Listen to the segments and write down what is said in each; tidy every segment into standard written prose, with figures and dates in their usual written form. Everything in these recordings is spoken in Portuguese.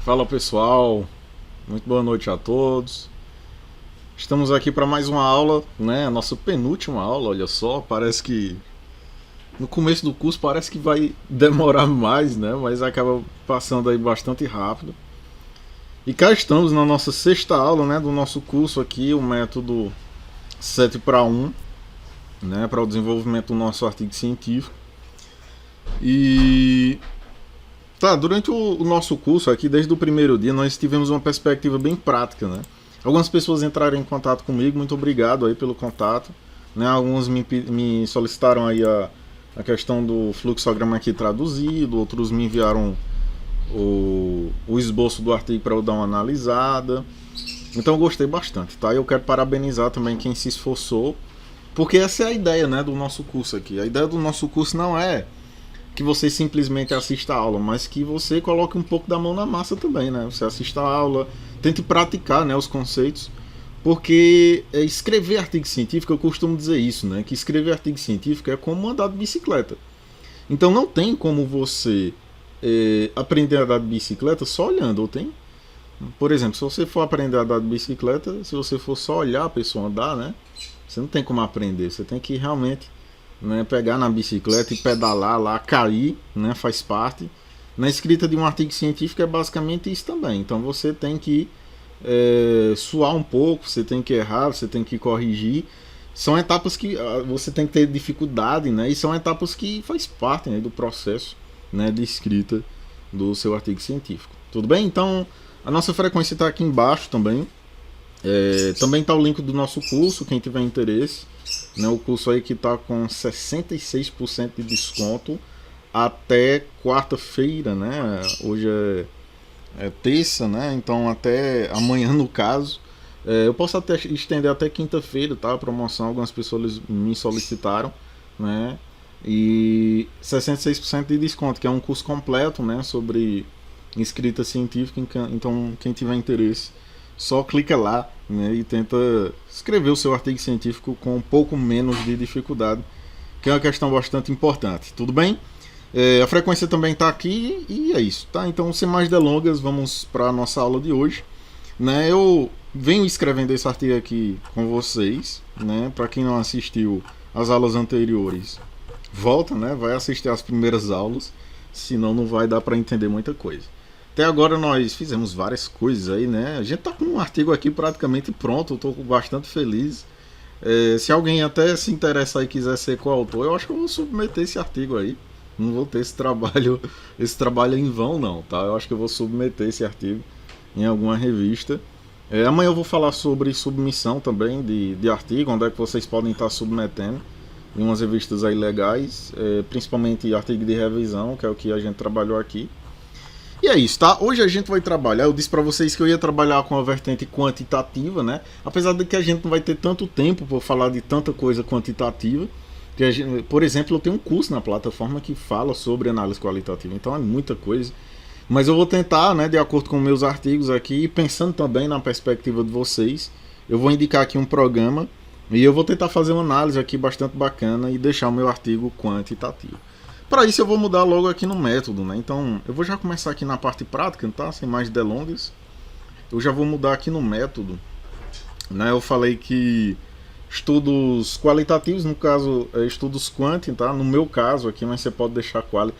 Fala pessoal, muito boa noite a todos. Estamos aqui para mais uma aula, né? A nossa penúltima aula, olha só. Parece que no começo do curso parece que vai demorar mais, né? Mas acaba passando aí bastante rápido. E cá estamos na nossa sexta aula, né? Do nosso curso aqui, o método 7 para 1, né? Para o desenvolvimento do nosso artigo científico. E durante o nosso curso aqui, desde o primeiro dia, nós tivemos uma perspectiva bem prática, né? Algumas pessoas entraram em contato comigo, muito obrigado aí pelo contato, né? Alguns me solicitaram aí a questão do fluxograma aqui traduzido, outros me enviaram o esboço do artigo para eu dar uma analisada. Então eu gostei bastante, tá? Eu quero parabenizar também quem se esforçou, porque essa é a ideia, né, do nosso curso aqui. A ideia do nosso curso não é que você simplesmente assista a aula, mas que você coloque um pouco da mão na massa também, né? Você assista a aula, tente praticar, né, os conceitos, porque escrever artigo científico, eu costumo dizer isso, né? Que escrever artigo científico é como andar de bicicleta. Então não tem como você aprender a andar de bicicleta só olhando, ou tem? Por exemplo, se você for aprender a andar de bicicleta, se você for só olhar a pessoa andar, né? Você não tem como aprender, você tem que realmente, né, pegar na bicicleta e pedalar lá, cair, né, faz parte. Na escrita de um artigo científico é basicamente isso também. Então você tem que suar um pouco, você tem que errar, você tem que corrigir. São etapas que você tem que ter dificuldade, né, e são etapas que faz parte, né, do processo, né, de escrita do seu artigo científico. Tudo bem? Então a nossa frequência está aqui embaixo também. Também está o link do nosso curso, quem tiver interesse, né, o curso aí que está com 66% de desconto até quarta-feira, né? Hoje é terça, né? Então até amanhã no caso. Eu posso até estender até quinta-feira, tá? A promoção, algumas pessoas me solicitaram, né? E 66% de desconto, que é um curso completo, né? Sobre escrita científica. Então quem tiver interesse, só clica lá, né, e tenta escrever o seu artigo científico com um pouco menos de dificuldade, que é uma questão bastante importante. Tudo bem? A frequência também está aqui e é isso, tá? Então, sem mais delongas, vamos para a nossa aula de hoje, né? Eu venho escrevendo esse artigo aqui com vocês, né? Para quem não assistiu às aulas anteriores, volta, né? Vai assistir às primeiras aulas, senão não vai dar para entender muita coisa. Até agora nós fizemos várias coisas aí, né? A gente tá com um artigo aqui praticamente pronto, eu tô bastante feliz. Se alguém até se interessar e quiser ser coautor, eu acho que eu vou submeter esse artigo aí. Não vou ter esse trabalho em vão não, tá? Eu acho que eu vou submeter esse artigo em alguma revista. Amanhã eu vou falar sobre submissão também de artigo, onde é que vocês podem estar submetendo em umas revistas aí legais, principalmente artigo de revisão, que é o que a gente trabalhou aqui. E é isso, tá? Hoje a gente vai trabalhar, eu disse pra vocês que eu ia trabalhar com a vertente quantitativa, né? Apesar de que a gente não vai ter tanto tempo para falar de tanta coisa quantitativa. Que a gente, por exemplo, eu tenho um curso na plataforma que fala sobre análise qualitativa, então é muita coisa. Mas eu vou tentar, né, de acordo com meus artigos aqui, e pensando também na perspectiva de vocês, eu vou indicar aqui um programa e eu vou tentar fazer uma análise aqui bastante bacana e deixar o meu artigo quantitativo. Para isso eu vou mudar logo aqui no método, né? Então eu vou já começar aqui na parte prática, tá? Sem mais delongas. Eu já vou mudar aqui no método, né? Eu falei que estudos qualitativos, no caso estudos quant, tá? No meu caso aqui, mas você pode deixar quali.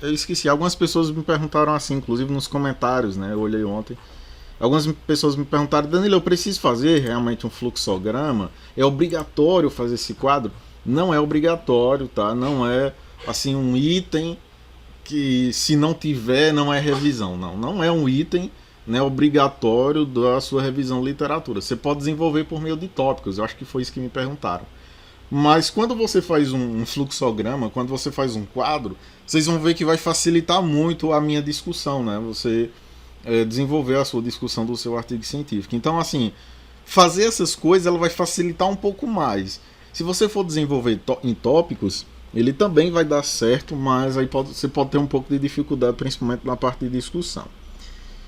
Eu esqueci. Algumas pessoas me perguntaram assim, inclusive nos comentários, né? Eu olhei ontem. Algumas pessoas me perguntaram: Danilo, eu preciso fazer realmente um fluxograma? É obrigatório fazer esse quadro? Não é obrigatório, tá? Não é assim um item que se não tiver não é revisão, não é um item, né, obrigatório da sua revisão de literatura. Você pode desenvolver por meio de tópicos, eu acho que foi isso que me perguntaram. Mas quando você faz um fluxograma, quando você faz um quadro, vocês vão ver que vai facilitar muito a minha discussão, né? Você desenvolver a sua discussão do seu artigo científico. Então, assim, fazer essas coisas ela vai facilitar um pouco mais. Se você for desenvolver em tópicos, ele também vai dar certo, mas aí você pode ter um pouco de dificuldade, principalmente na parte de discussão.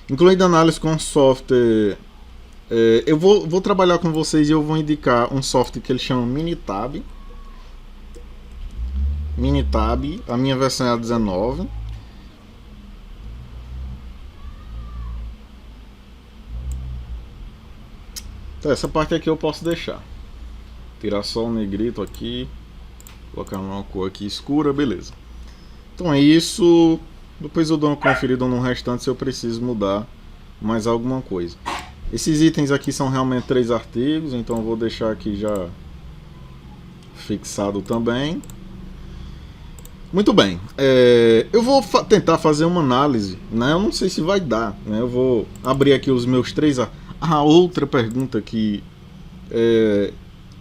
Incluindo análise com software, eu vou trabalhar com vocês e eu vou indicar um software que ele chama Minitab. Minitab, a minha versão é a 19. Então, essa parte aqui eu posso deixar. Tirar só o negrito aqui. Colocar uma cor aqui escura, beleza. Então é isso. Depois eu dou uma conferida no restante se eu preciso mudar mais alguma coisa. Esses itens aqui são realmente 3 artigos, então eu vou deixar aqui já fixado também. Muito bem, eu vou tentar fazer uma análise, né? Eu não sei se vai dar, né? Eu vou abrir aqui os meus 3. Outra pergunta que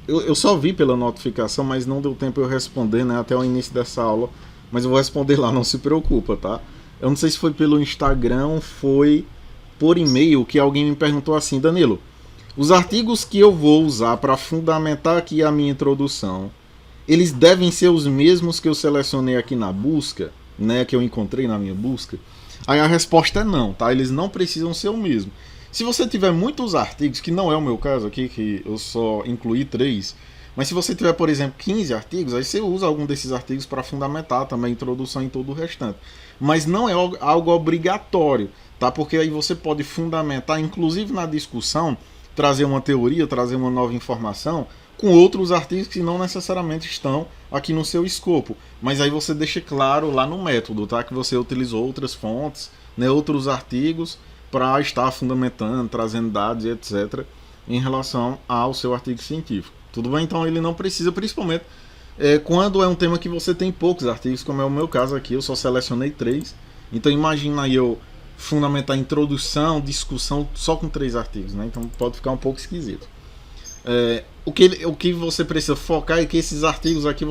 eu só vi pela notificação, mas não deu tempo eu responder, né? Até o início dessa aula, mas eu vou responder lá, não se preocupa, tá? Eu não sei se foi pelo Instagram ou foi por e-mail que alguém me perguntou assim: Danilo, os artigos que eu vou usar para fundamentar aqui a minha introdução, eles devem ser os mesmos que eu selecionei aqui na busca, né, que eu encontrei na minha busca? Aí a resposta é não, tá? Eles não precisam ser o mesmo. Se você tiver muitos artigos, que não é o meu caso aqui, que eu só incluí 3, mas se você tiver, por exemplo, 15 artigos, aí você usa algum desses artigos para fundamentar também a introdução em todo o restante. Mas não é algo obrigatório, tá? Porque aí você pode fundamentar, inclusive na discussão, trazer uma teoria, trazer uma nova informação com outros artigos que não necessariamente estão aqui no seu escopo. Mas aí você deixa claro lá no método, tá? Que você utilizou outras fontes, né, outros artigos para estar fundamentando, trazendo dados e etc. em relação ao seu artigo científico. Tudo bem? Então ele não precisa, principalmente quando é um tema que você tem poucos artigos, como é o meu caso aqui, eu só selecionei 3. Então imagina aí eu fundamentar introdução, discussão só com 3 artigos, né? Então pode ficar um pouco esquisito. O que você precisa focar é que esses artigos aqui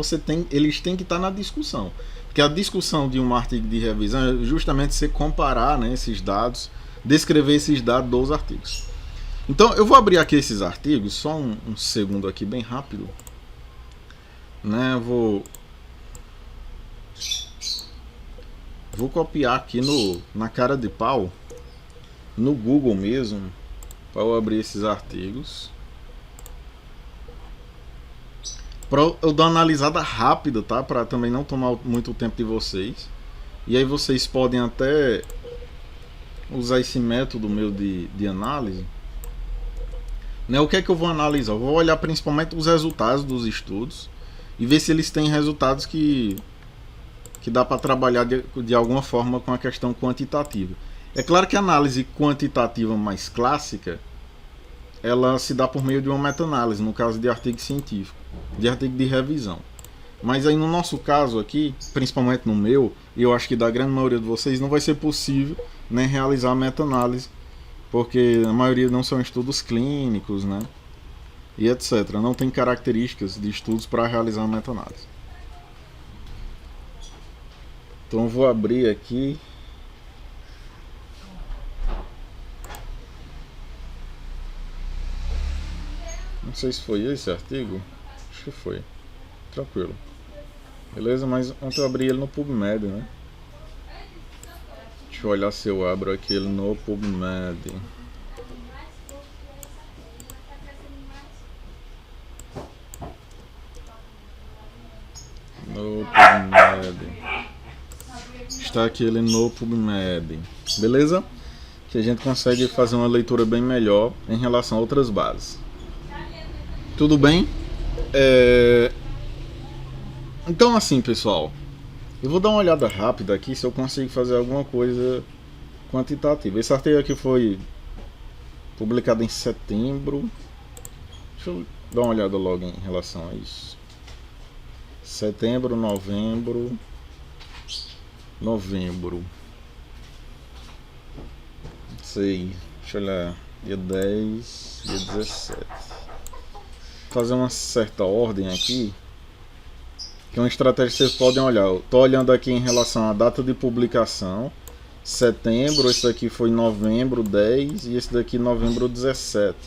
eles têm que estar na discussão. Porque a discussão de um artigo de revisão é justamente você comparar, né, esses dados, descrever esses dados dos artigos. Então eu vou abrir aqui esses artigos, só um segundo aqui bem rápido, né? Vou copiar aqui na cara de pau, no Google mesmo, para eu abrir esses artigos, para eu dar uma analisada rápida, tá? Para também não tomar muito tempo de vocês. E aí vocês podem até usar esse método meu de análise. Né, o que é que eu vou analisar? Eu vou olhar principalmente os resultados dos estudos e ver se eles têm resultados que dá para trabalhar de alguma forma com a questão quantitativa. É claro que a análise quantitativa mais clássica, ela se dá por meio de uma meta-análise, no caso de artigo científico, de artigo de revisão. Mas aí no nosso caso aqui, principalmente no meu, e eu acho que da grande maioria de vocês, não vai ser possível, né, realizar a meta-análise, porque a maioria não são estudos clínicos, né, e etc. Não tem características de estudos para realizar a meta-análise. Então eu vou abrir aqui. Não sei se foi esse artigo. Acho que foi. Tranquilo. Beleza? Mas ontem eu abri ele no PubMed, né? Deixa eu olhar se eu abro aqui ele no PubMed. No PubMed. Está aqui ele no PubMed. Beleza? Que a gente consegue fazer uma leitura bem melhor em relação a outras bases. Tudo bem? Então assim, pessoal, eu vou dar uma olhada rápida aqui se eu consigo fazer alguma coisa quantitativa. Esse artigo aqui foi publicado em setembro. Deixa eu dar uma olhada logo em relação a isso. Setembro, novembro. Não sei. Deixa eu olhar. Dia 10, dia 17. Vou fazer uma certa ordem aqui, que é uma estratégia que vocês podem olhar. Eu tô olhando aqui em relação à data de publicação. Setembro, esse daqui foi novembro 10 e esse daqui novembro 17.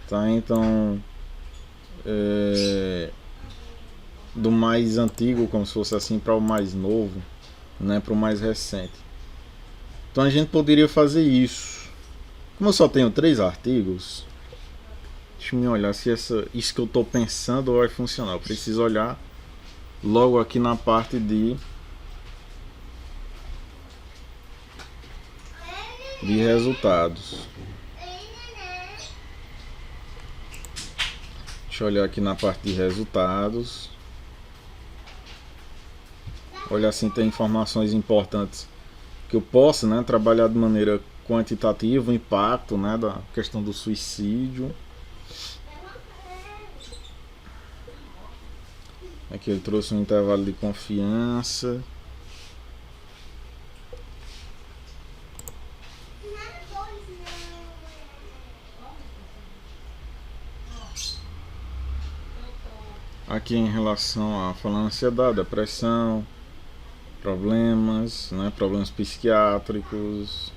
Tá? Então, do mais antigo, como se fosse assim, para o mais novo, né, para o mais recente. Então a gente poderia fazer isso. Como eu só tenho 3 artigos, deixa eu olhar se isso que eu estou pensando vai funcionar. Eu preciso olhar logo aqui na parte de resultados. Deixa eu olhar aqui na parte de resultados. Olha assim, tem informações importantes que eu posso, né, trabalhar de maneira quantitativa, o impacto, né, da questão do suicídio. Aqui ele trouxe um intervalo de confiança. Aqui em relação a falando ansiedade, depressão, problemas, né, problemas psiquiátricos.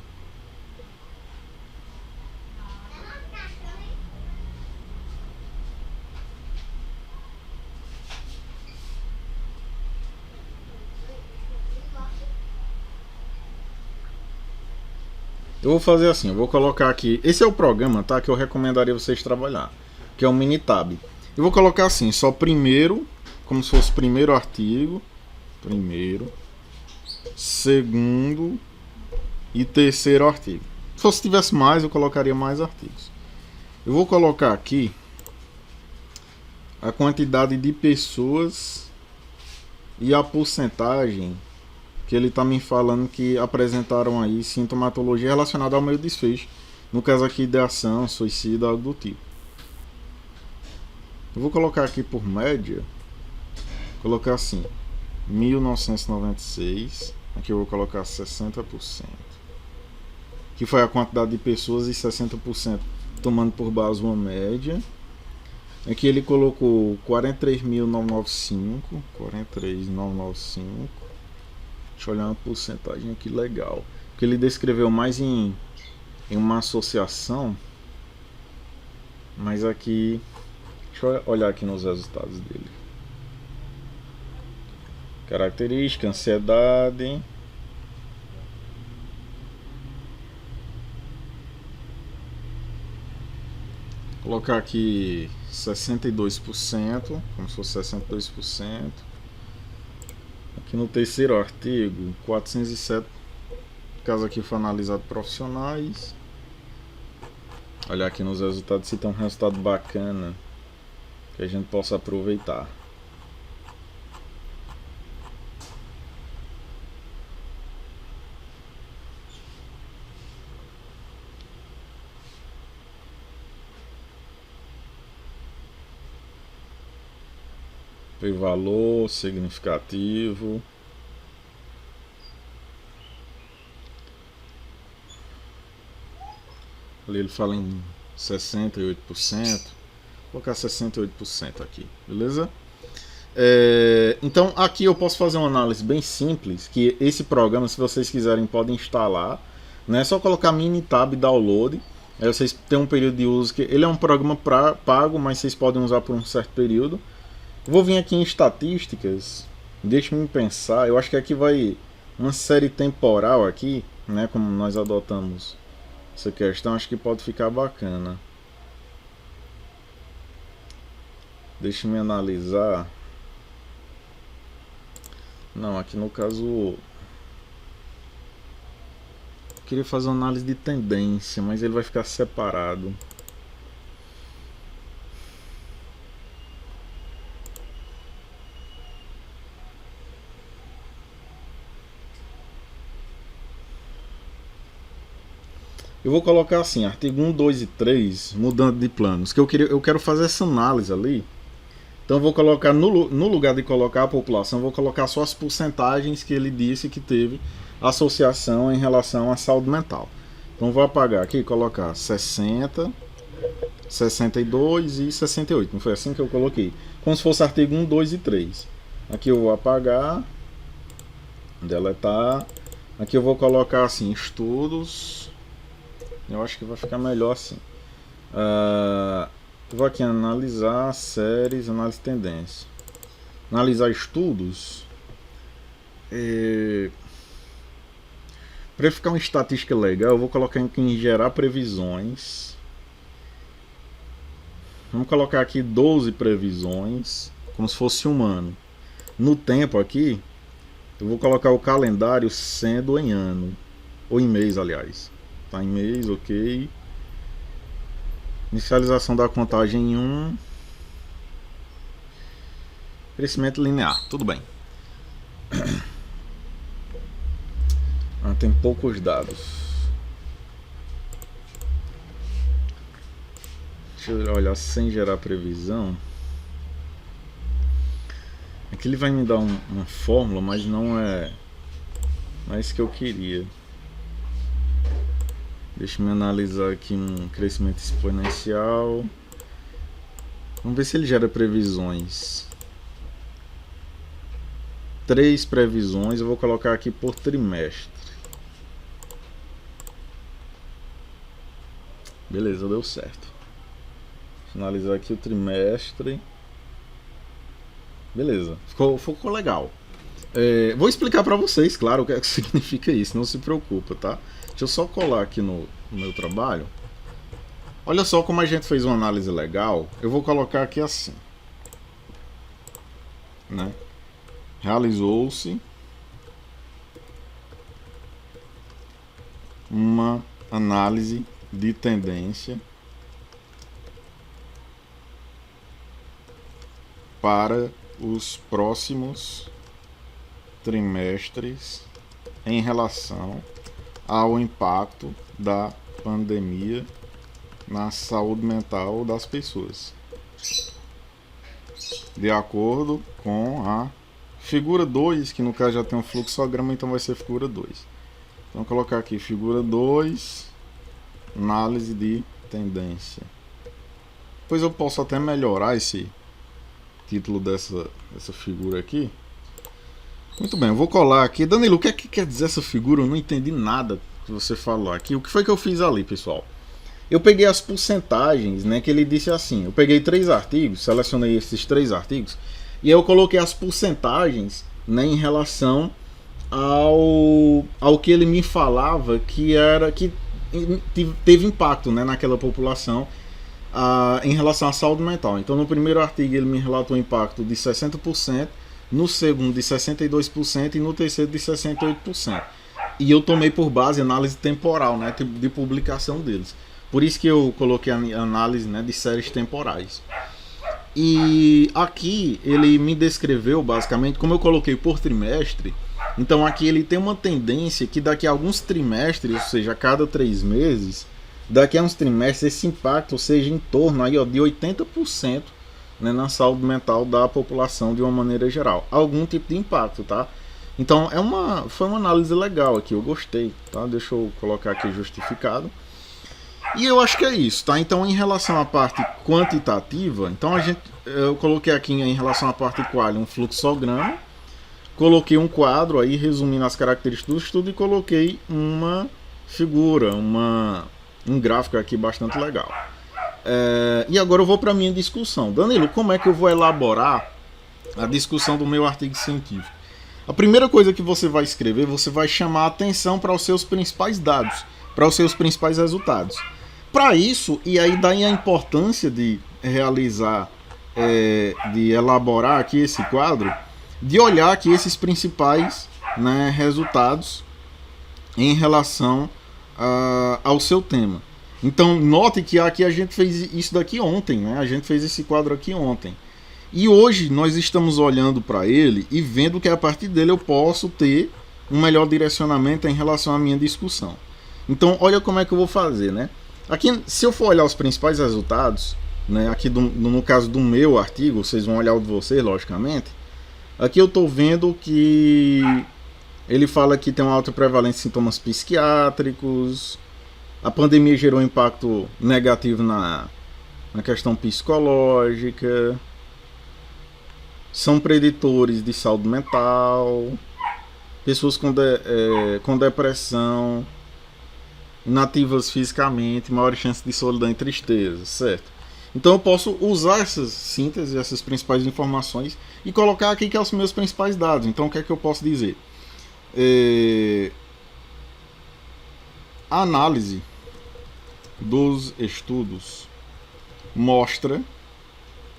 Eu vou fazer assim, eu vou colocar aqui, esse é o programa, tá, que eu recomendaria vocês trabalhar, que é o Minitab. Eu vou colocar assim, só primeiro, como se fosse primeiro artigo, primeiro, segundo e terceiro artigo. Se fosse tivesse mais, eu colocaria mais artigos. Eu vou colocar aqui a quantidade de pessoas e a porcentagem que ele está me falando que apresentaram aí sintomatologia relacionada ao meio desfecho. No caso aqui de ação, suicídio, algo do tipo. Eu vou colocar aqui por média, colocar assim, 1996, aqui eu vou colocar 60%, que foi a quantidade de pessoas e 60% tomando por base uma média. Aqui ele colocou 43.995, 43.995. Deixa eu olhar uma porcentagem aqui legal, que ele descreveu mais em uma associação, mas aqui deixa eu olhar aqui nos resultados dele. Característica, ansiedade. Vou colocar aqui 62%, como se fosse 62%. Aqui no terceiro artigo, 407 casos aqui foi analisado profissionais. Olhar aqui nos resultados se tem um resultado bacana que a gente possa aproveitar. Tem valor significativo. Ali ele fala em 68%. Vou colocar 68% aqui, beleza? Então aqui eu posso fazer uma análise bem simples, que esse programa, se vocês quiserem, podem instalar, né? É só colocar Minitab download. Aí vocês têm um período de uso que ele é um programa pago, mas vocês podem usar por um certo período. Eu vou vir aqui em estatísticas, deixe-me pensar. Eu acho que aqui vai uma série temporal aqui, né? Como nós adotamos essa questão, acho que pode ficar bacana. Deixa-me analisar. Não, aqui no caso eu queria fazer uma análise de tendência, mas ele vai ficar separado. Eu vou colocar assim, artigo 1, 2 e 3, mudando de planos, que eu quero fazer essa análise ali. Então eu vou colocar, no lugar de colocar a população, eu vou colocar só as porcentagens que ele disse que teve associação em relação à saúde mental. Então vou apagar aqui e colocar 60, 62 e 68. Não foi assim que eu coloquei? Como se fosse artigo 1, 2 e 3. Aqui eu vou apagar, deletar. Aqui eu vou colocar assim, estudos. Eu acho que vai ficar melhor assim. Vou aqui analisar séries, análise de tendência. Analisar estudos. Para ficar uma estatística legal, eu vou colocar aqui em gerar previsões. Vamos colocar aqui 12 previsões, como se fosse um ano. No tempo aqui, eu vou colocar o calendário sendo em ano, ou em mês, aliás. Tá em mês, ok. Inicialização da contagem em 1. Crescimento linear, tudo bem. Tem poucos dados. Deixa eu olhar sem gerar previsão. Aqui ele vai me dar uma fórmula, mas não é isso que eu queria. Deixa eu analisar aqui um crescimento exponencial. Vamos ver se ele gera previsões. 3 previsões, eu vou colocar aqui por trimestre. Beleza, deu certo. Finalizar aqui o trimestre. Beleza, ficou legal. Vou explicar para vocês, claro, o que é que significa isso, não se preocupa, tá? Deixa eu só colar aqui no meu trabalho. Olha só como a gente fez uma análise legal. Eu vou colocar aqui assim, né? Realizou-se uma análise de tendência para os próximos trimestres em relação ao impacto da pandemia na saúde mental das pessoas, de acordo com a figura 2, que no caso já tem um fluxograma, então vai ser figura 2. Então, vou colocar aqui figura 2, análise de tendência. Depois eu posso até melhorar esse título dessa figura aqui. Muito bem, eu vou colar aqui. Danilo, o que é que quer dizer essa figura? Eu não entendi nada que você falou aqui. O que foi que eu fiz ali, pessoal? Eu peguei as porcentagens, né, que ele disse assim. Eu peguei 3 artigos, selecionei esses 3 artigos, e eu coloquei as porcentagens, né, em relação ao que ele me falava que teve impacto, né, naquela população em relação à saúde mental. Então, no primeiro artigo ele me relatou um impacto de 60%, no segundo de 62% e no terceiro de 68%. E eu tomei por base a análise temporal, né, de publicação deles. Por isso que eu coloquei a análise, né, de séries temporais. E aqui ele me descreveu basicamente, como eu coloquei por trimestre, então aqui ele tem uma tendência que daqui a alguns trimestres, ou seja, a cada 3 meses, daqui a uns trimestres esse impacto seja em torno aí, ó, de 80%, né, na saúde mental da população de uma maneira geral. Algum tipo de impacto, tá? Então foi uma análise legal aqui, eu gostei, tá? Deixa eu colocar aqui justificado. E eu acho que é isso, tá? Então, em relação à parte quantitativa, então eu coloquei aqui em relação à parte qual um fluxograma, coloquei um quadro aí resumindo as características do estudo e coloquei uma figura, um gráfico aqui bastante legal. E agora eu vou para a minha discussão. Danilo, como é que eu vou elaborar a discussão do meu artigo científico? A primeira coisa que você vai escrever, você vai chamar a atenção para os seus principais dados, para os seus principais resultados. Para isso, e aí daí a importância de realizar, de elaborar aqui esse quadro, de olhar aqui esses principais, né, resultados em relação ao seu tema. Então, note que aqui a gente fez isso daqui ontem, né? A gente fez esse quadro aqui ontem. E hoje nós estamos olhando para ele e vendo que a partir dele eu posso ter um melhor direcionamento em relação à minha discussão. Então, olha como é que eu vou fazer, né? Aqui, se eu for olhar os principais resultados, né, aqui no caso do meu artigo, vocês vão olhar o de vocês, logicamente. Aqui eu estou vendo que ele fala que tem uma alta prevalência de sintomas psiquiátricos, a pandemia gerou um impacto negativo na questão psicológica, são preditores de saúde mental, pessoas com depressão, inativas fisicamente, maior chance de solidão e tristeza, certo? Então eu posso usar essas sínteses, essas principais informações e colocar aqui que são os meus principais dados. Então o que é que eu posso dizer? A análise dos estudos mostra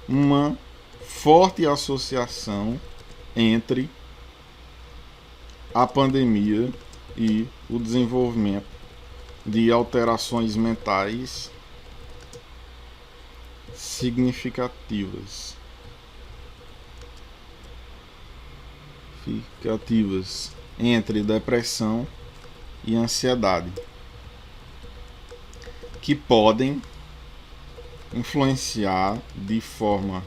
uma forte associação entre a pandemia e o desenvolvimento de alterações mentais significativas. significativas entre depressão e ansiedade, que podem influenciar de forma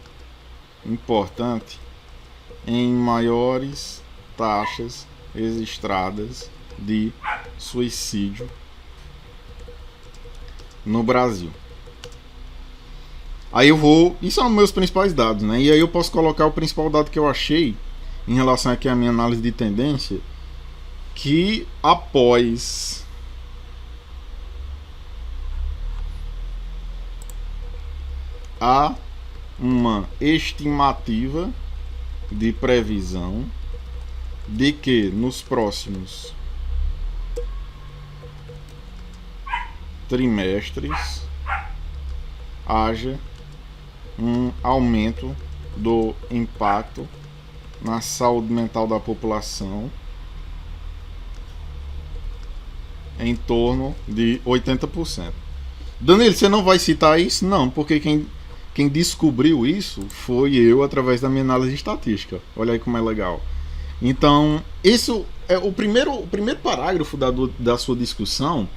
importante em maiores taxas registradas de suicídio no Brasil. Aí eu vou... Isso são meus principais dados, né? E aí eu posso colocar o principal dado que eu achei em relação aqui à minha análise de tendência, que após há uma estimativa de previsão de que nos próximos trimestres haja um aumento do impacto na saúde mental da população em torno de 80%. Danilo, você não vai citar isso? Não, porque quem descobriu isso foi eu através da minha análise estatística. Olha aí como é legal. Então, isso é o primeiro parágrafo da sua discussão.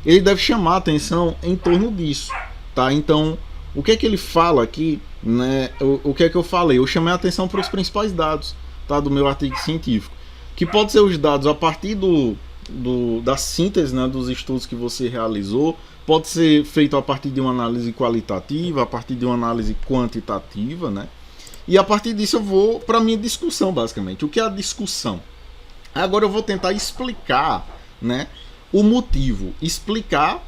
Ele deve chamar a atenção em torno disso, tá? Então, o que é que ele fala aqui, né? O que é que eu falei? Eu chamei a atenção para os principais dados, tá? Do meu artigo científico, que pode ser os dados a partir da síntese, né? Dos estudos que você realizou, pode ser feito a partir de uma análise qualitativa, a partir de uma análise quantitativa, né? E a partir disso eu vou para a minha discussão, basicamente. O que é a discussão? Agora eu vou tentar explicar, né, o motivo, explicar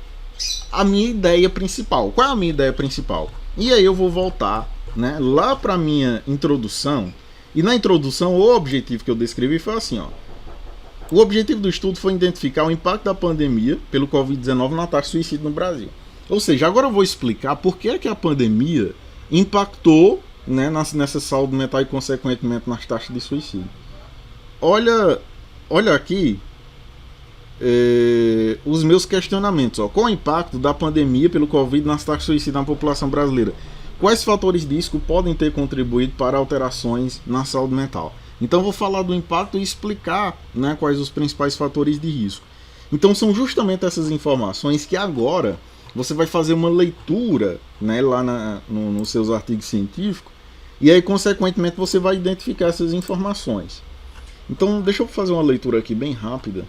a minha ideia principal. Qual é a minha ideia principal? E aí eu vou voltar, né, lá para a minha introdução. E na introdução o objetivo que eu descrevi foi assim, ó. O objetivo do estudo foi identificar o impacto da pandemia pelo Covid-19 na taxa de suicídio no Brasil. Ou seja, agora eu vou explicar por que é que a pandemia impactou, né, nessa saúde mental e consequentemente nas taxas de suicídio. Olha aqui os meus questionamentos. Ó. Qual o impacto da pandemia pelo Covid nas taxas de suicídio na população brasileira? Quais fatores de risco podem ter contribuído para alterações na saúde mental? Então vou falar do impacto e explicar, né, quais os principais fatores de risco. Então são justamente essas informações que agora você vai fazer uma leitura, né, lá nos seus artigos científicos, e aí consequentemente você vai identificar essas informações. Então deixa eu fazer uma leitura aqui bem rápida,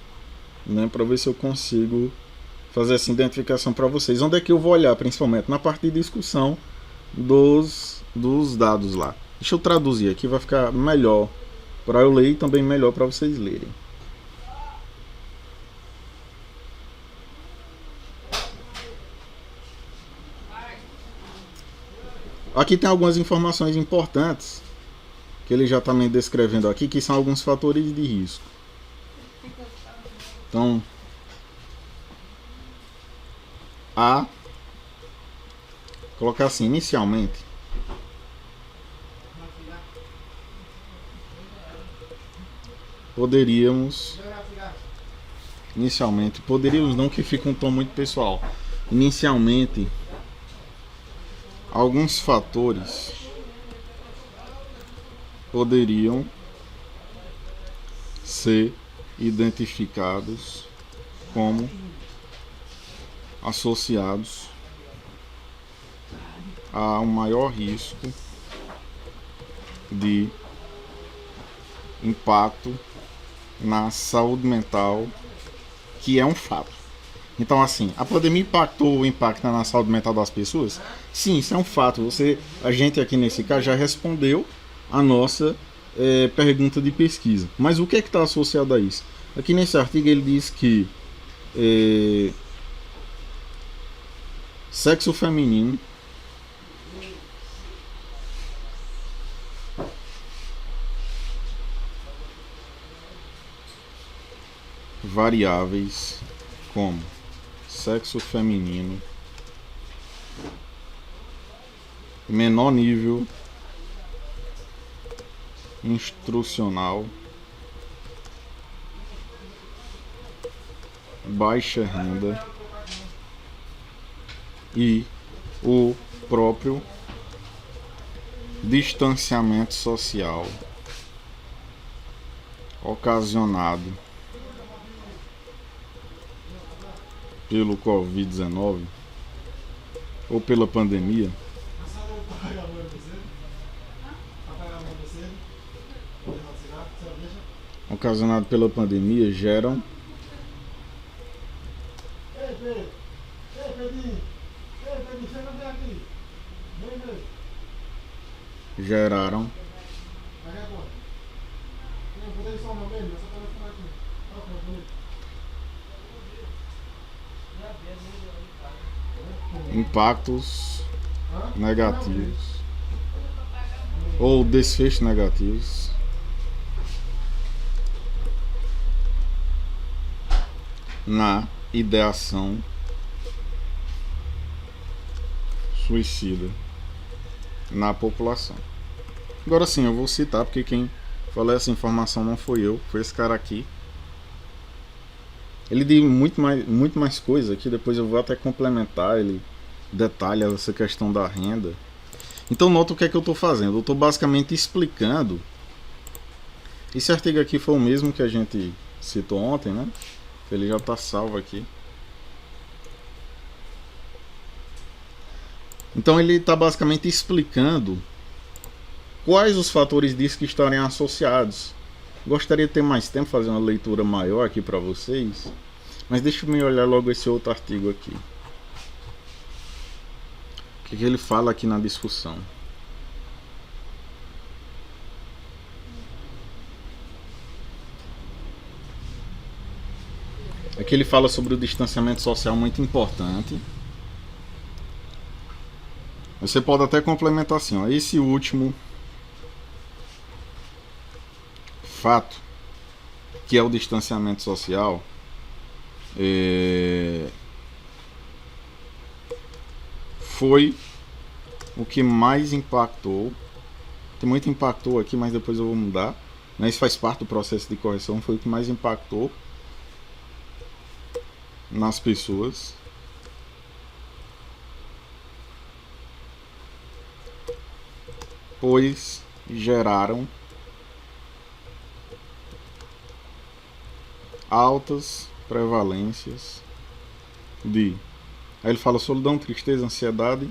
né, para ver se eu consigo fazer essa identificação para vocês. Onde é que eu vou olhar principalmente? Na parte de discussão dos dados lá. Deixa eu traduzir aqui, vai ficar melhor para eu ler e também melhor para vocês lerem. Aqui tem algumas informações importantes que ele já está me descrevendo aqui, que são alguns fatores de risco. Então, colocar assim, inicialmente, poderíamos não, que fica um tom muito pessoal. Inicialmente, alguns fatores poderiam ser identificados como associados a um maior risco de impacto na saúde mental, que é um fato. Então, assim, a pandemia impactou o impacto na saúde mental das pessoas? Sim, isso é um fato. A gente aqui nesse caso já respondeu a nossa pergunta de pesquisa. Mas o que é que está associado a isso? Aqui nesse artigo ele diz que sexo feminino variáveis como sexo feminino, menor nível instrucional, baixa renda e o próprio distanciamento social ocasionado pelo Covid-19 ou pela pandemia geram geraram impactos negativos ou desfechos negativos na ideação suicida na população. Agora sim, eu vou citar porque quem falou essa informação não foi eu, foi esse cara aqui. Ele diz muito mais coisa aqui, depois eu vou até complementar, ele detalha essa questão da renda. Então nota o que é que eu estou fazendo. Eu estou basicamente explicando. Esse artigo aqui foi o mesmo que a gente citou ontem, né? Ele já está salvo aqui. Então ele está basicamente explicando quais os fatores disso que estarem associados. Gostaria de ter mais tempo, fazer uma leitura maior aqui para vocês, mas deixa eu olhar logo esse outro artigo aqui. O que ele fala aqui na discussão? Aqui ele fala sobre o distanciamento social, muito importante. Você pode até complementar assim, ó, esse último fato, que é o distanciamento social, foi o que mais impactou. Tem muito impactou aqui, mas depois eu vou mudar. Mas isso faz parte do processo de correção. Foi o que mais impactou nas pessoas. Pois geraram altas prevalências de... Aí ele fala solidão, tristeza, ansiedade,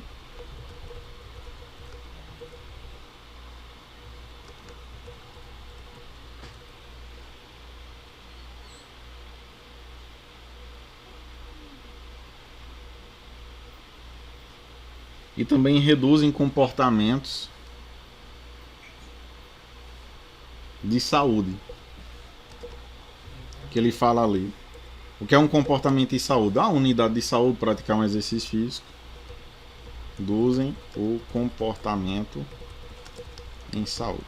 e também reduzem comportamentos de saúde, que ele fala ali. O que é um comportamento de saúde? A unidade de saúde, praticar um exercício físico, reduzem o comportamento em saúde.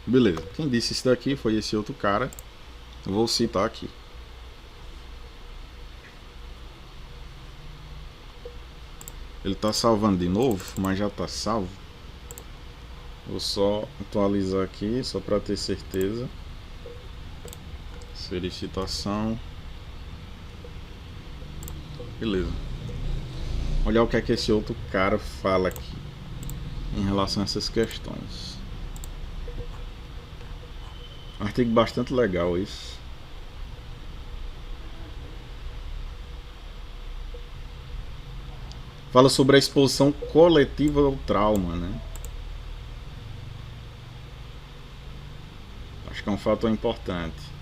Beleza, quem disse isso daqui foi esse outro cara. Eu vou citar aqui. Ele está salvando de novo, mas já está salvo. Vou só atualizar aqui, só para ter certeza. Solicitação. Beleza. Olha o que é que esse outro cara fala aqui em relação a essas questões. Um artigo bastante legal isso. Fala sobre a exposição coletiva ao trauma, né? Acho que é um fator importante.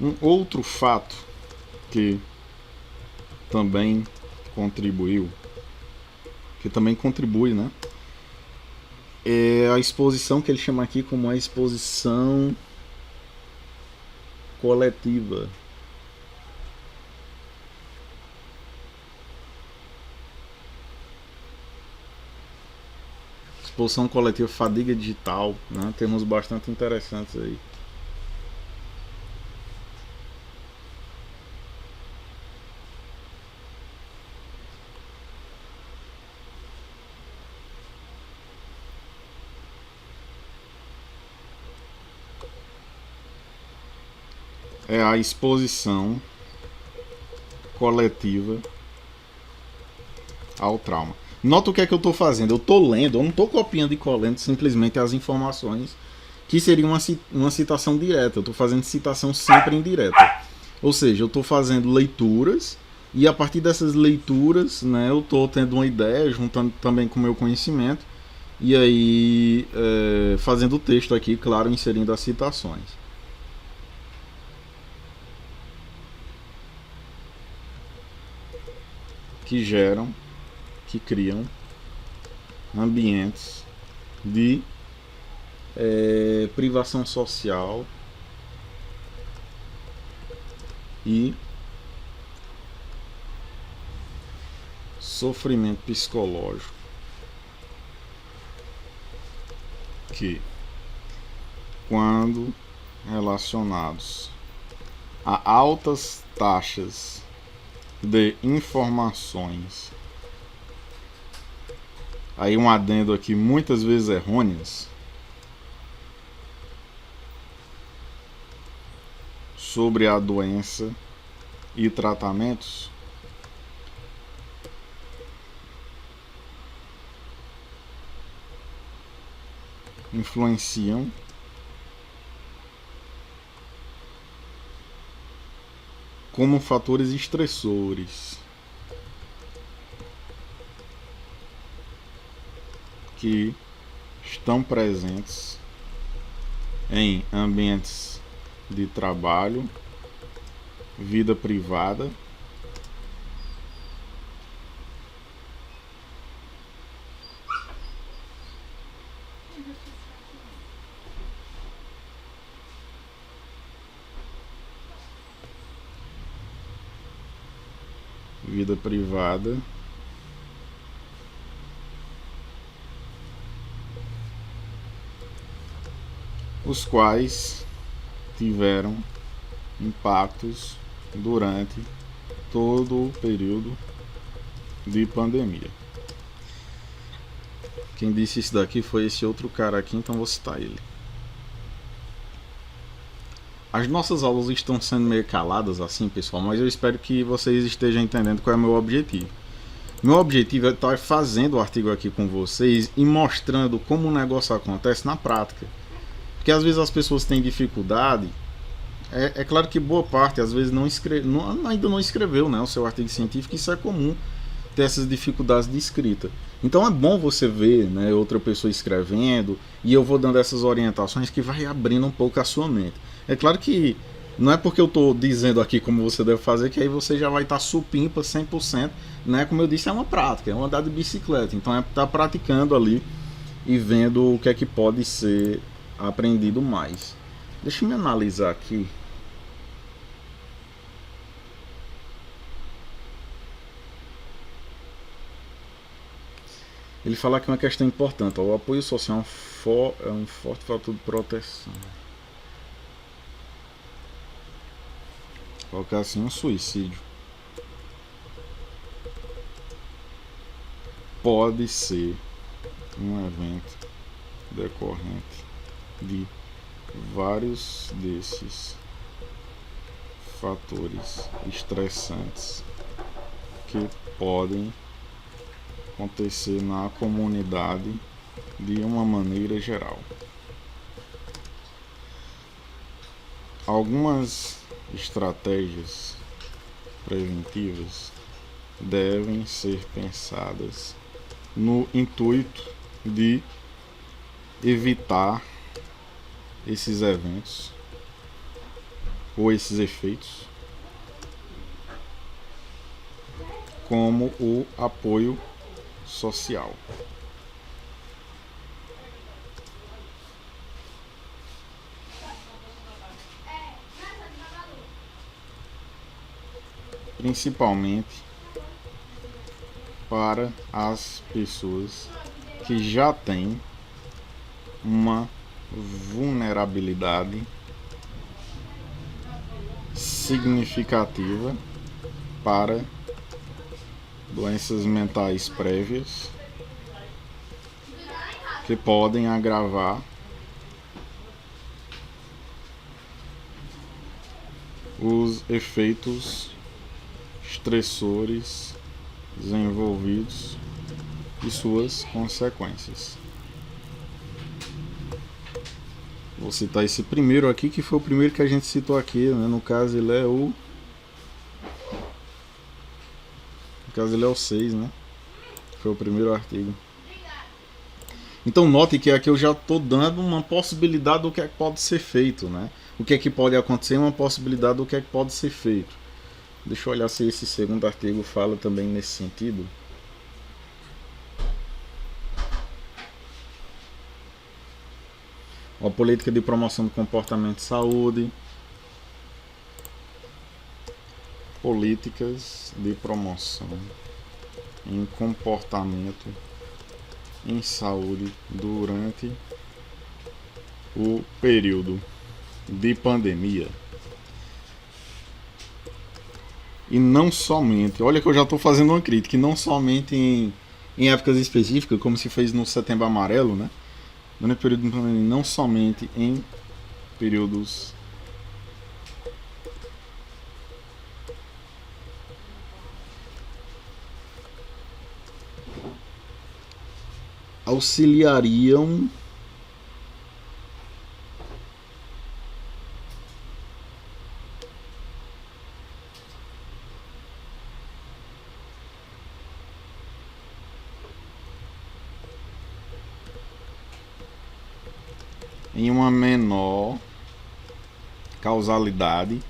Um outro fato que também contribuiu, que também contribui, né? É a exposição que ele chama aqui como a exposição coletiva. Exposição coletiva, fadiga digital, né? Temos bastante interessantes aí. É a exposição coletiva ao trauma. Nota o que é que eu estou fazendo. Eu estou lendo, eu não estou copiando e colando simplesmente as informações que seria uma citação direta. Eu estou fazendo citação sempre indireta. Ou seja, eu estou fazendo leituras e a partir dessas leituras, né, eu estou tendo uma ideia, juntando também com o meu conhecimento, e aí fazendo o texto aqui, claro, inserindo as citações. Que geram, que criam ambientes de privação social e sofrimento psicológico que, quando relacionados a altas taxas de informações, aí um adendo aqui, muitas vezes errôneas, sobre a doença e tratamentos, influenciam como fatores estressores que estão presentes em ambientes de trabalho, vida privada, os quais tiveram impactos durante todo o período de pandemia. Quem disse isso daqui foi esse outro cara aqui, então vou citar ele. As nossas aulas estão sendo meio caladas assim, pessoal, mas eu espero que vocês estejam entendendo qual é o meu objetivo. Meu objetivo é estar fazendo o artigo aqui com vocês e mostrando como o negócio acontece na prática. Porque às vezes as pessoas têm dificuldade. É claro que boa parte às vezes ainda não escreveu, né, o seu artigo científico. Isso é comum, ter essas dificuldades de escrita. Então é bom você ver, né, outra pessoa escrevendo e eu vou dando essas orientações que vai abrindo um pouco a sua mente. É claro que não é porque eu estou dizendo aqui como você deve fazer que aí você já vai estar supimpa 100%, né? Como eu disse, é uma prática, é uma andada de bicicleta. Então é estar praticando ali e vendo o que é que pode ser aprendido mais. Deixa eu me analisar aqui. Ele fala que é uma questão importante. O apoio social é um forte fator de proteção. Colocar assim, um suicídio pode ser um evento decorrente de vários desses fatores estressantes que podem acontecer na comunidade de uma maneira geral. Algumas estratégias preventivas devem ser pensadas no intuito de evitar esses eventos ou esses efeitos, como o apoio social. Principalmente para as pessoas que já têm uma vulnerabilidade significativa para doenças mentais prévias que podem agravar os efeitos estressores desenvolvidos e suas consequências. Vou citar esse primeiro aqui, que foi o primeiro que a gente citou aqui, né? No caso ele é o 6, né? Foi o primeiro artigo. Então note que aqui eu já estou dando uma possibilidade do que é que pode ser feito, né? O que é que pode acontecer, uma possibilidade do que é que pode ser feito. Deixa eu olhar se esse segundo artigo fala também nesse sentido. A política de promoção do comportamento de saúde. Políticas de promoção em comportamento em saúde durante o período de pandemia. E não somente, olha que eu já estou fazendo uma crítica, e não somente em épocas específicas, como se fez no Setembro Amarelo, né? Durante o período de pandemia, não somente em períodos auxiliariam em uma menor causalidade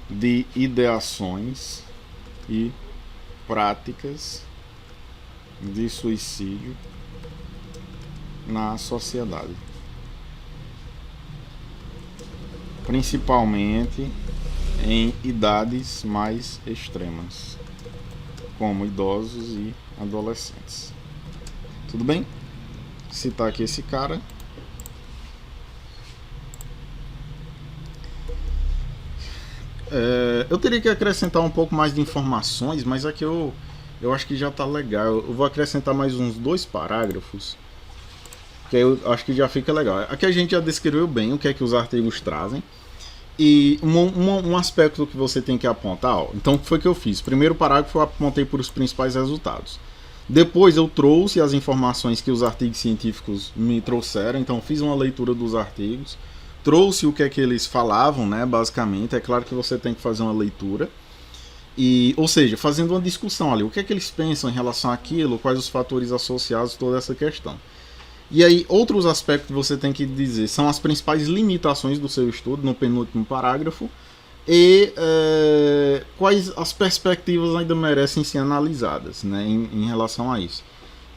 de ideações e práticas de suicídio na sociedade, principalmente em idades mais extremas, como idosos e adolescentes. Tudo bem? Citar aqui esse cara. Eu teria que acrescentar um pouco mais de informações, mas aqui eu acho que já está legal. Eu vou acrescentar mais uns 2 parágrafos, que aí eu acho que já fica legal. Aqui a gente já descreveu bem o que é que os artigos trazem. E um aspecto que você tem que apontar, ó, então o que foi que eu fiz? Primeiro parágrafo eu apontei por os principais resultados. Depois eu trouxe as informações que os artigos científicos me trouxeram, então fiz uma leitura dos artigos, trouxe o que é que eles falavam, né, basicamente. É claro que você tem que fazer uma leitura, ou seja, fazendo uma discussão ali, o que é que eles pensam em relação àquilo, quais os fatores associados a toda essa questão. E aí, outros aspectos que você tem que dizer são as principais limitações do seu estudo, no penúltimo parágrafo, e quais as perspectivas ainda merecem ser analisadas, né, em relação a isso.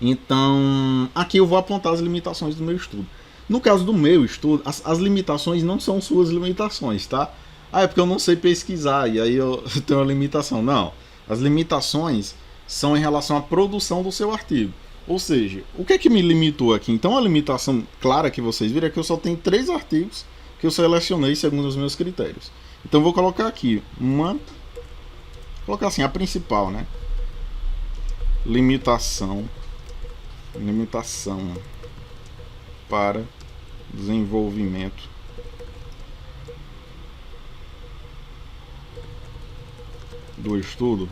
Então, aqui eu vou apontar as limitações do meu estudo. No caso do meu estudo, as limitações não são suas limitações, tá? É porque eu não sei pesquisar e aí eu tenho uma limitação. Não, as limitações são em relação à produção do seu artigo. Ou seja, o que é que me limitou aqui? Então a limitação clara que vocês viram é que eu só tenho 3 artigos que eu selecionei segundo os meus critérios. Então vou colocar aqui vou colocar assim, a principal, né? Limitação para desenvolvimento do estudo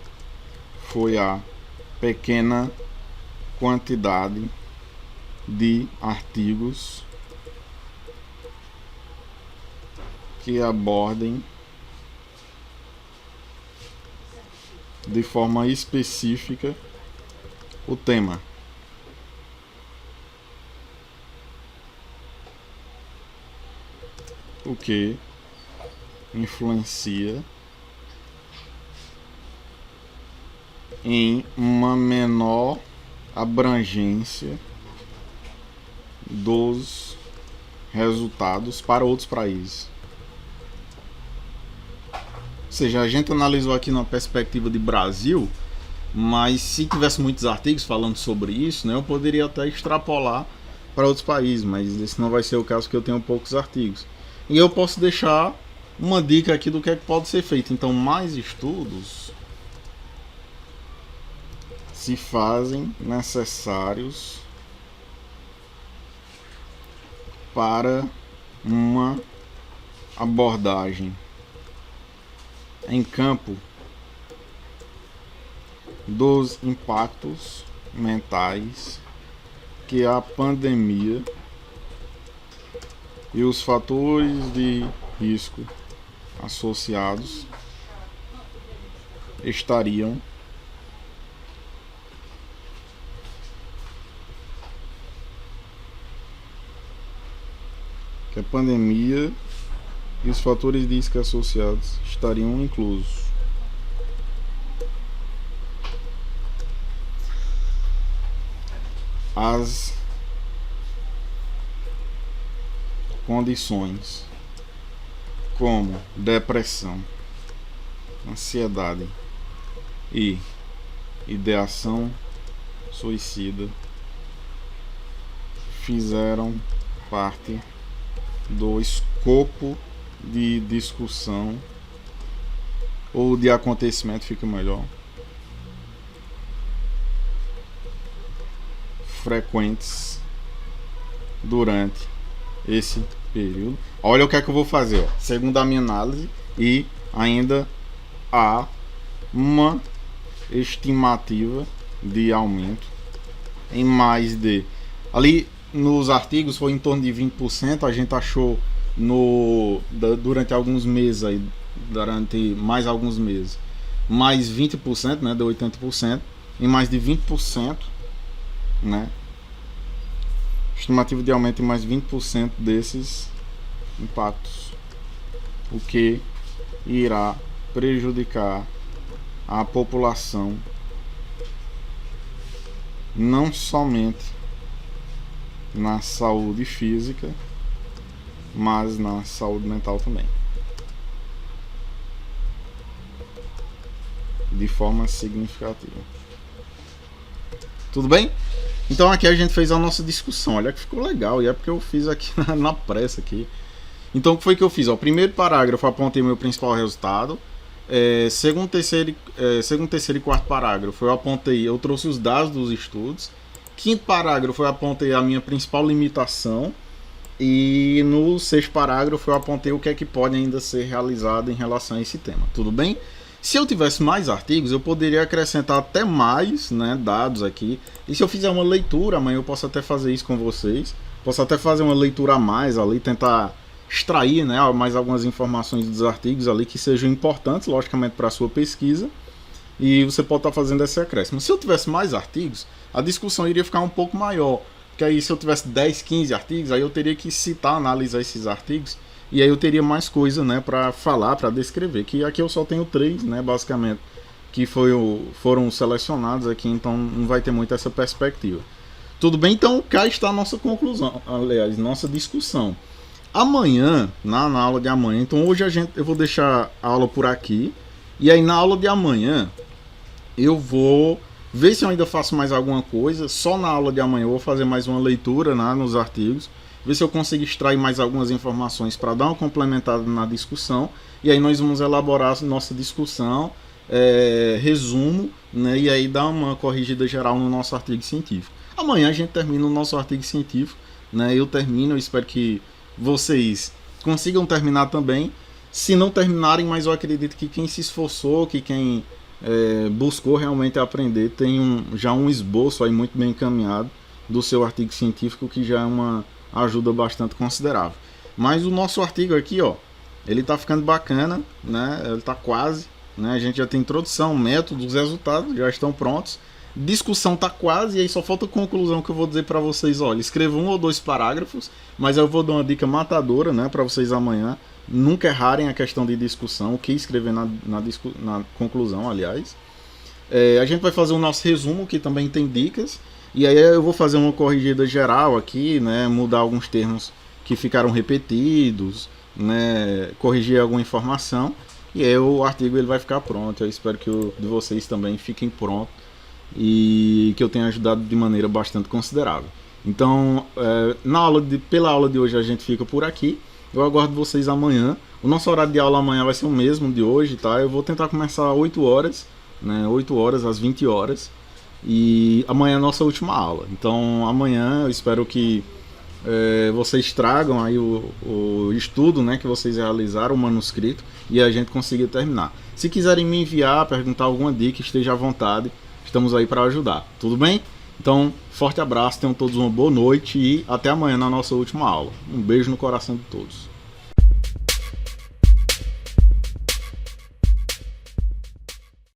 foi a pequena quantidade de artigos que abordem de forma específica o tema. O que influencia em uma menor abrangência dos resultados para outros países. Ou seja, a gente analisou aqui numa perspectiva de Brasil, mas se tivesse muitos artigos falando sobre isso, né, eu poderia até extrapolar para outros países, mas esse não vai ser o caso, porque eu tenho poucos artigos. E eu posso deixar uma dica aqui do que é que pode ser feito. Então, mais estudos se fazem necessários para uma abordagem em campo dos impactos mentais que a pandemia e os fatores de risco associados estariam que a pandemia e os fatores de risco associados estariam inclusos. As condições como depressão, ansiedade e ideação suicida fizeram parte do escopo de discussão ou de acontecimento, fica melhor, frequentes durante esse período. Olha o que é que eu vou fazer, ó. Segundo a minha análise, e ainda há uma estimativa de aumento em mais de... Ali nos artigos foi em torno de 20%, a gente achou durante alguns meses, aí, durante mais alguns meses, mais 20%, né, deu 80%, em mais de 20%, né, estimativa de aumento em mais 20% desses impactos, o que irá prejudicar a população não somente na saúde física, mas na saúde mental também, de forma significativa. Tudo bem? Então aqui a gente fez a nossa discussão. Olha que ficou legal, e é porque eu fiz aqui na pressa aqui. Então o que foi que eu fiz? O primeiro parágrafo eu apontei meu principal resultado. Segundo, terceiro e quarto parágrafo eu trouxe os dados dos estudos. Quinto parágrafo eu apontei a minha principal limitação. E no sexto parágrafo eu apontei o que é que pode ainda ser realizado em relação a esse tema. Tudo bem? Se eu tivesse mais artigos, eu poderia acrescentar até mais, né, dados aqui. E se eu fizer uma leitura, amanhã eu posso até fazer isso com vocês. Posso até fazer uma leitura a mais ali, tentar extrair, né, mais algumas informações dos artigos ali que sejam importantes, logicamente, para a sua pesquisa. E você pode estar fazendo esse acréscimo. Se eu tivesse mais artigos, a discussão iria ficar um pouco maior. Porque aí se eu tivesse 10, 15 artigos, aí eu teria que citar, analisar esses artigos. E aí eu teria mais coisa, né, para falar, para descrever. Que aqui eu só tenho 3, né, basicamente, que foram selecionados aqui, então não vai ter muito essa perspectiva. Tudo bem? Então cá está a nossa conclusão, aliás, nossa discussão. Amanhã, na aula de amanhã, então hoje eu vou deixar a aula por aqui. E aí na aula de amanhã eu vou ver se eu ainda faço mais alguma coisa. Só na aula de amanhã eu vou fazer mais uma leitura, né, nos artigos. Ver se eu consigo extrair mais algumas informações para dar uma complementada na discussão. E aí nós vamos elaborar a nossa discussão, resumo, né, e aí dar uma corrigida geral no nosso artigo científico. Amanhã a gente termina o nosso artigo científico, né, eu espero que vocês consigam terminar também. Se não terminarem, mas eu acredito que quem se esforçou, que quem buscou realmente aprender, tem já um esboço aí muito bem encaminhado do seu artigo científico, que já é uma ajuda bastante considerável. Mas o nosso artigo aqui, ó, ele tá ficando bacana, né? Ele tá quase, né? A gente já tem introdução, método, os resultados já estão prontos. Discussão tá quase, e aí só falta a conclusão que eu vou dizer para vocês. Olha, escreva 1 ou 2 parágrafos, mas eu vou dar uma dica matadora, né, para vocês amanhã. Nunca errarem a questão de discussão, o que escrever na conclusão, aliás. A gente vai fazer o nosso resumo, que também tem dicas. E aí eu vou fazer uma corrigida geral aqui, né, mudar alguns termos que ficaram repetidos, né, corrigir alguma informação. E aí o artigo ele vai ficar pronto. Eu espero que o de vocês também fiquem pronto e que eu tenha ajudado de maneira bastante considerável. Então, pela aula de hoje a gente fica por aqui. Eu aguardo vocês amanhã. O nosso horário de aula amanhã vai ser o mesmo de hoje, tá? Eu vou tentar começar às 8 horas, né? 8 horas às 20 horas. E amanhã é a nossa última aula. Então amanhã eu espero que vocês tragam aí o estudo, né, que vocês realizaram, o manuscrito, e a gente consiga terminar. Se quiserem me enviar, perguntar alguma dica, esteja à vontade. estamos aí para ajudar. Tudo bem? Então, forte abraço, tenham todos uma boa noite e até amanhã na nossa última aula. Um beijo no coração de todos.